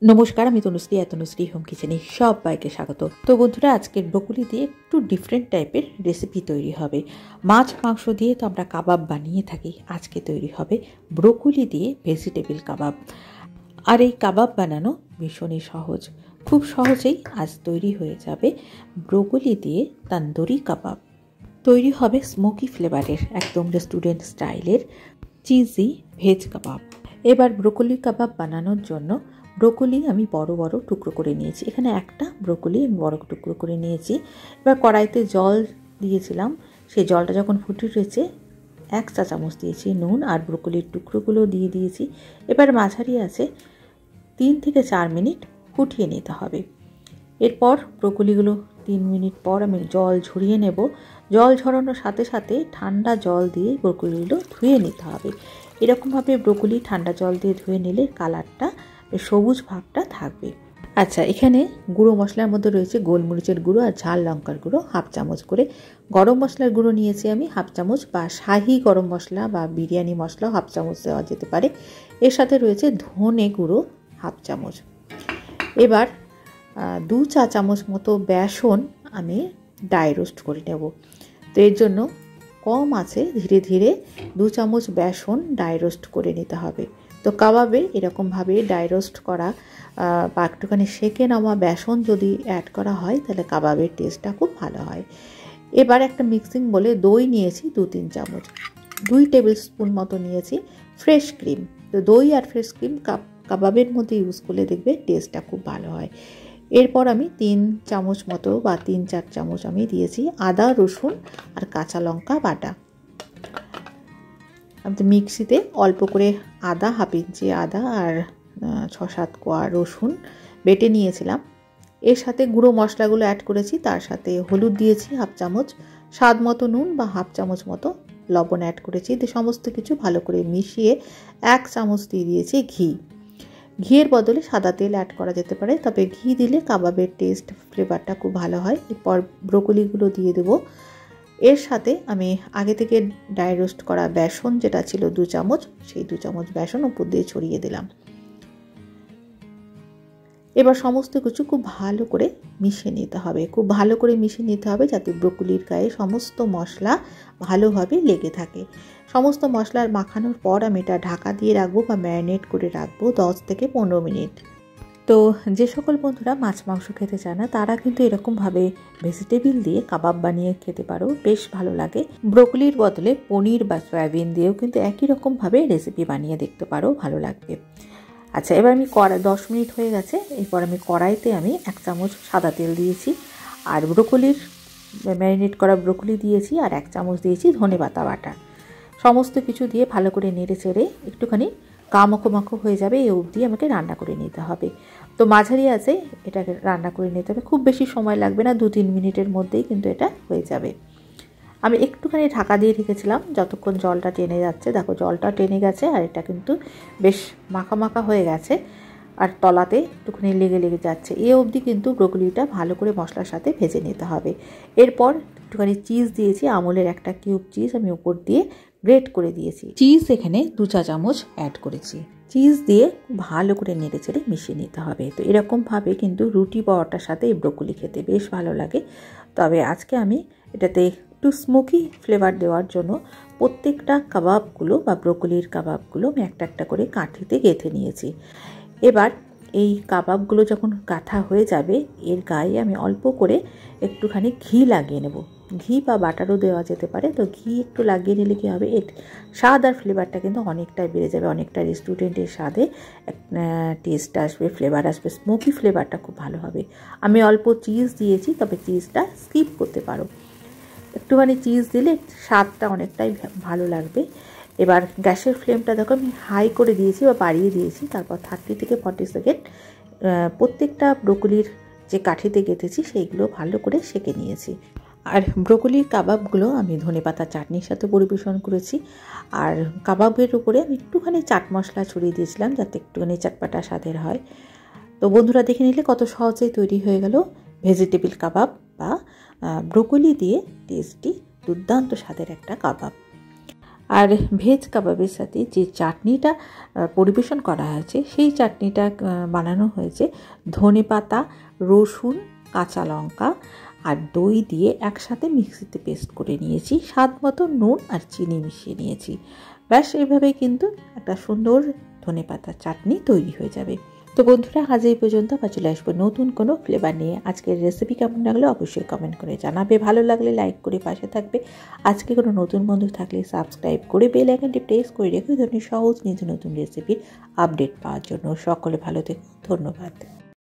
নমস্কার, আমি তনুশ্রী তনুশ্রী হোম কিচেনে সবাইকে স্বাগত। তো বন্ধুরা, আজকের ব্রোকলি দিয়ে একটু ডিফারেন্ট টাইপের রেসিপি তৈরি হবে। মাছ মাংস দিয়ে তো আমরা কাবাব বানিয়ে থাকি, আজকে তৈরি হবে ব্রোকলি দিয়ে ভেজিটেবল কাবাব। আর এই কাবাব বানানো ভীষণই সহজ, খুব সহজেই আজ তৈরি হয়ে যাবে ব্রোকলি দিয়ে তন্দুরি কাবাব। তৈরি হবে স্মোকি ফ্লেভারের, একদম রেস্টুরেন্ট স্টাইলের চিজি ভেজ কাবাব। এবার ব্রোকলি কাবাব বানানোর জন্য ব্রোকলি আমি বড় বড় টুকরো করে নিয়েছি। এখানে একটা ব্রোকলি আমি বড় টুকরো করে নিয়েছি। এবার কড়াইতে জল দিয়েছিলাম, সেই জলটা যখন ফুটে উঠেছে 1 চা চামচ দিয়েছি নুন, আর ব্রোকলির টুকরোগুলো দিয়ে দিয়েছি। এবার মাঝারি আছে 3 থেকে 4 মিনিট ফুটিয়ে নিতে হবে। এরপর ব্রোকলিগুলো 3 মিনিট পর আমি জল ঝরিয়ে নেব। জল ঝরানোর সাথে সাথে ঠান্ডা জল দিয়ে ব্রোকলিগুলো ধুয়ে নিতে হবে। এরকমভাবে ব্রোকলি ঠান্ডা জল দিয়ে ধুয়ে নিলে কালারটা সবুজ ভাবটা থাকবে। আচ্ছা, এখানে গুঁড়ো মশলার মধ্যে রয়েছে গোলমরিচের গুঁড়ো আর ঝাল লঙ্কার গুঁড়ো 1/2 চামচ করে। গরম মশলার গুঁড়ো নিয়েছি আমি 1/2 চামচ, বা শাহি গরম মশলা বা বিরিয়ানি মশলাও 1/2 চামচ দেওয়া যেতে পারে। এর সাথে রয়েছে ধনে গুঁড়ো 1/2 চামচ। এবার 2 চা চামচ মতো বেসন আমি ড্রাই রোস্ট করে নেব। তো এর জন্য কম আছে ধীরে ধীরে 2 চামচ বেসন ড্রাই রোস্ট করে নিতে হবে। তো কাবাবে এরকমভাবে ড্রাই রোস্ট করা বা একটুখানি সেকে নেওয়া বেসন যদি অ্যাড করা হয় তাহলে কাবাবের টেস্টটা খুব ভালো হয়। এবার একটা মিক্সিং বলে দই নিয়েছি 2-3 চামচ, 2 টেবিল স্পুন মতো নিয়েছি ফ্রেশ ক্রিম। তো দই আর ফ্রেশ ক্রিম কাবাবের মধ্যে ইউজ করলে দেখবে টেস্টটা খুব ভালো হয়। এরপর আমি 3 চামচ মতো বা 3-4 চামচ আমি দিয়েছি আদা রসুন আর কাঁচা লঙ্কা বাটা। আমি তো মিক্সিতে অল্প করে আদা, 1/2 ইঞ্চি আদা আর 6-7 কোয়া রসুন বেটে নিয়েছিলাম। এর সাথে গুঁড়ো মশলাগুলো অ্যাড করেছি, তার সাথে হলুদ দিয়েছি 1/2 চামচ, স্বাদ মতো নুন বা 1/2 চামচ মতো লবণ অ্যাড করেছি। তো সমস্ত কিছু ভালো করে মিশিয়ে 1 চামচ দিয়ে দিয়েছি ঘি। ঘিয়ের বদলে সাদা তেল অ্যাড করা যেতে পারে, তবে ঘি দিলে কাবাবের টেস্ট ফ্লেভারটা খুব ভালো হয়। এরপর ব্রোকলিগুলো দিয়ে দেবো। এর সাথে আমি আগে থেকে ড্রাই রোস্ট করা বেসন যেটা ছিল 2 চামচ, সেই 2 চামচ বেসন উপর দিয়ে ছড়িয়ে দিলাম। এবার সমস্ত কিছু খুব ভালো করে মিশিয়ে নিতে হবে, খুব ভালো করে মিশিয়ে নিতে হবে যাতে ব্রোকলির গায়ে সমস্ত মশলা ভালোভাবে লেগে থাকে। সমস্ত মশলার মাখানোর পর আমি এটা ঢাকা দিয়ে রাখবো বা ম্যারিনেট করে রাখবো 10 থেকে 15 মিনিট। তো যে সকল বন্ধুরা মাছ মাংস খেতে চায় না তারা কিন্তু এরকমভাবে ভেজিটেবল দিয়ে কাবাব বানিয়ে খেতে পারো, বেশ ভালো লাগে। ব্রোকলির বদলে পনির বা সয়াবিন দিয়েও কিন্তু একই রকমভাবে রেসিপি বানিয়ে দেখতে পারো, ভালো লাগবে। আচ্ছা, এবার আমি 10 মিনিট হয়ে গেছে। এরপর আমি কড়াইতে আমি 1 চামচ সাদা তেল দিয়েছি, আর ব্রোকলির ম্যারিনেট করা ব্রোকলি দিয়েছি, আর 1 চামচ দিয়েছি ধনেপাতা বাটা। সমস্ত কিছু দিয়ে ভালো করে নেড়ে চেড়ে একটুখানি মাখো মাখো হয়ে যাবে এই অবধি আমাকে রান্না করে নিতে হবে। তো মাঝারি আছে এটাকে রান্না করে নিতে হবে, খুব বেশি সময় লাগবে না, 2-3 মিনিটের মধ্যেই কিন্তু এটা হয়ে যাবে। আমি একটুখানি ঢাকা দিয়ে রেখেছিলাম যতক্ষণ জলটা টেনে যাচ্ছে। দেখো জলটা টেনে গেছে আর এটা কিন্তু বেশ মাখা মাখা হয়ে গেছে, আর তলাতে একটুখানি লেগে লেগে যাচ্ছে। এই অবধি কিন্তু ব্রোকলিটা ভালো করে মশলার সাথে ভেজে নিতে হবে। এরপর একটুখানি চিজ দিয়েছি, আমুলের একটা কিউব চিজ আমি উপর দিয়ে গ্রেট করে দিয়েছি। চিজ এখানে 2 চা চামচ অ্যাড করেছি। চিজ দিয়ে ভালো করে নেড়ে চেড়ে মিশিয়ে নিতে হবে। তো এরকমভাবে কিন্তু রুটি পরোটার সাথে এই ব্রোকলি খেতে বেশ ভালো লাগে। তবে আজকে আমি এটাতে একটু স্মোকি ফ্লেভার দেওয়ার জন্য প্রত্যেকটা কাবাবগুলো বা ব্রোকলির কাবাবগুলো আমি একটা একটা করে কাঠিতে গেঁথে নিয়েছি। এবার এই কাবাবগুলো যখন গাঁথা হয়ে যাবে এর গায়ে আমি অল্প করে একটুখানি ঘি লাগিয়ে নেব। ঘি বা বাটারও দেওয়া যেতে পারে। তো ঘি একটু লাগিয়ে নিলে কী হবে, এর স্বাদ আর ফ্লেভারটা কিন্তু অনেকটাই বেড়ে যাবে, অনেকটা রেস্টুরেন্টের স্বাদে টেস্ট আসবে, ফ্লেভার আসবে, স্মোকি ফ্লেভারটা খুব ভালো হবে। আমি অল্প চিজ দিয়েছি, তবে চিজটা স্কিপ করতে পারো। একটুখানি চিজ দিলে স্বাদটা অনেকটাই ভালো লাগবে। এবার গ্যাসের ফ্লেমটা দেখো আমি হাই করে দিয়েছি বা বাড়িয়ে দিয়েছি। তারপর 30 থেকে 40 সেকেন্ড প্রত্যেকটা ব্রোকলির যে কাঠিতে গেঁথেছি সেইগুলো ভালো করে সেঁকে নিয়েছি। আর ব্রোকলির কাবাবগুলো আমি ধনেপাতা চাটনির সাথে পরিবেশন করেছি। আর কাবাবের উপরে আমি একটুখানি চাট মশলা ছড়িয়ে দিয়েছিলাম যাতে একটুখানি চটপাটা স্বাদের হয়। তো বন্ধুরা দেখে নিলে কত সহজেই তৈরি হয়ে গেল ভেজিটেবল কাবাব বা ব্রোকলি দিয়ে টেস্টি দুর্দান্ত স্বাদের একটা কাবাব। আর ভেজ কাবাবের সাথে যে চাটনিটা পরিবেশন করা হয়েছে সেই চাটনিটা বানানো হয়েছে ধনেপাতা, রসুন, কাঁচা লঙ্কা আর দই দিয়ে একসাথে মিক্সিতে পেস্ট করে নিয়েছি। স্বাদ মতো নুন আর চিনি মিশিয়ে নিয়েছি। ব্যাস এইভাবেই কিন্তু একটা সুন্দর ধনেপাতার চাটনি তৈরি হয়ে যাবে। তো বন্ধুরা, আজ এই পর্যন্ত। আবার চলে আসবো নতুন কোনো ফ্লেভার নিয়ে। আজকের রেসিপি কেমন লাগলো অবশ্যই কমেন্ট করে জানাবে। ভালো লাগলে লাইক করে পাশে থাকবে। আজকে কোনো নতুন বন্ধু থাকলে সাবস্ক্রাইব করে বেল আইকনটি প্রেস করে রেখে ধরনের সহজ নিত্য নতুন রেসিপির আপডেট পাওয়ার জন্য। সকলে ভালো থেকো, ধন্যবাদ।